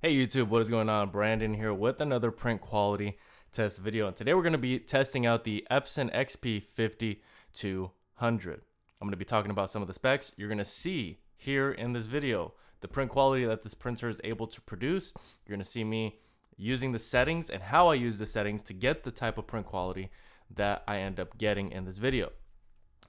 Hey YouTube, what is going on? Brandon here with another print quality test video, and today we're going to be testing out the Epson XP5200. I'm going to be talking about some of the specs. You're going to see here in this video the print quality that this printer is able to produce. You're going to see me using the settings and how I use the settings to get the type of print quality that I end up getting in this video.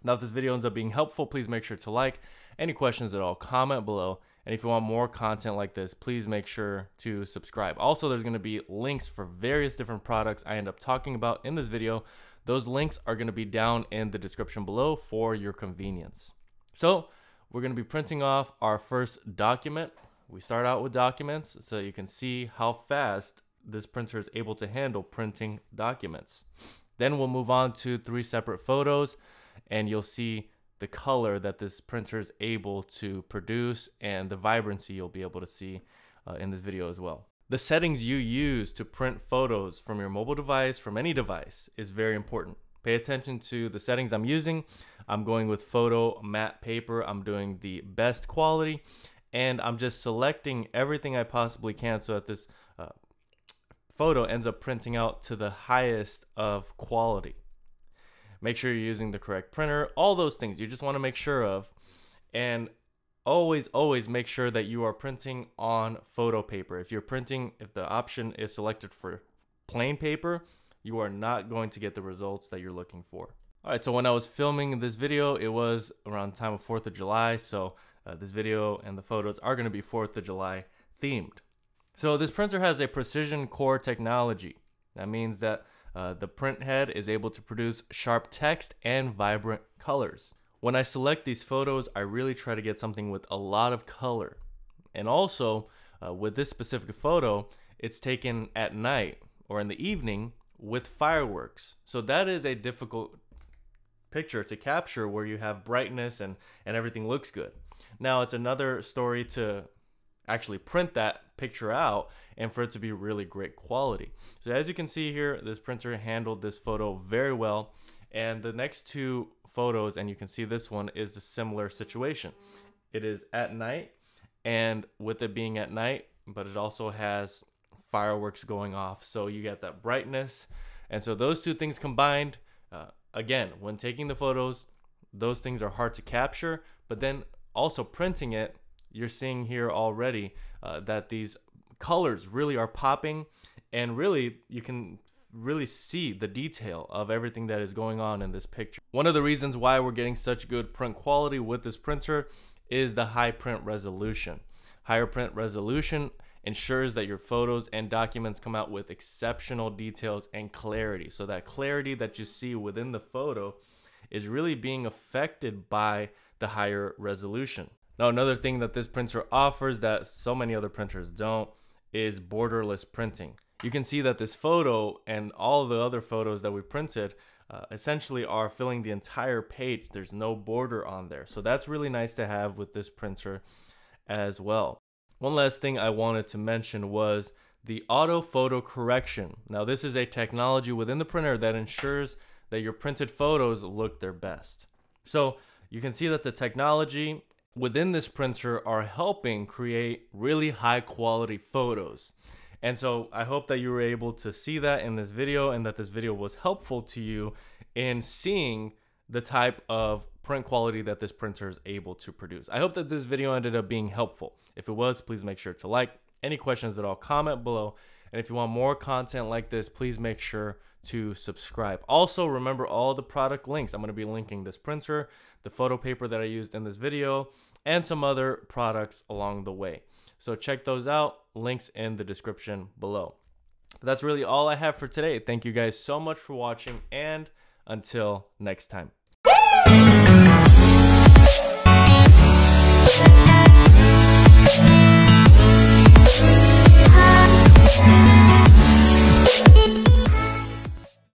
Now, if this video ends up being helpful, please make sure to like. Any questions at all, comment below. And if you want more content like this, please make sure to subscribe. Also, there's going to be links for various different products I end up talking about in this video. Those links are going to be down in the description below for your convenience. So we're going to be printing off our first document. We start out with documents so you can see how fast this printer is able to handle printing documents. Then we'll move on to 3 separate photos, and you'll see the color that this printer is able to produce and the vibrancy you'll be able to see in this video as well. The settings you use to print photos from your mobile device, from any device, is very important. Pay attention to the settings I'm using. I'm going with photo matte paper. I'm doing the best quality, and I'm just selecting everything I possibly can so that this photo ends up printing out to the highest of quality. Make sure you're using the correct printer, all those things you just want to make sure of. And always make sure that you are printing on photo paper. If the option is selected for plain paper, you are not going to get the results that you're looking for. All right, so when I was filming this video, it was around the time of 4th of July. So this video and the photos are going to be 4th of July themed. So this printer has a precision core technology. That means that the print head is able to produce sharp text and vibrant colors. When I select these photos, I really try to get something with a lot of color. And also, with this specific photo, it's taken at night or in the evening with fireworks. So that is a difficult picture to capture where you have brightness and everything looks good. Now, it's another story to actually print that picture out and for it to be really great quality. So as you can see here, this printer handled this photo very well, and the next 2 photos, and you can see this one, is a similar situation. It is at night, and with it being at night, but it also has fireworks going off, so you get that brightness. And so those 2 things combined, again, when taking the photos, those things are hard to capture, but then also printing it, you're seeing here already that these colors really are popping, and really you can really see the detail of everything that is going on in this picture. One of the reasons why we're getting such good print quality with this printer is the high print resolution. Higher print resolution ensures that your photos and documents come out with exceptional details and clarity. So that clarity that you see within the photo is really being affected by the higher resolution. Now, another thing that this printer offers that so many other printers don't is borderless printing. You can see that this photo and all the other photos that we printed essentially are filling the entire page. There's no border on there. So that's really nice to have with this printer as well. One last thing I wanted to mention was the auto photo correction. Now, this is a technology within the printer that ensures that your printed photos look their best. So you can see that the technology within this printer are helping create really high quality photos. And so I hope that you were able to see that in this video, and that this video was helpful to you in seeing the type of print quality that this printer is able to produce. I hope that this video ended up being helpful. If it was, please make sure to like. Any questions at all, comment below. And if you want more content like this, please make sure to subscribe. Also, remember all the product links. I'm going to be linking this printer, the photo paper that I used in this video, and some other products along the way. So check those out. Links in the description below. But that's really all I have for today. Thank you guys so much for watching, and until next time.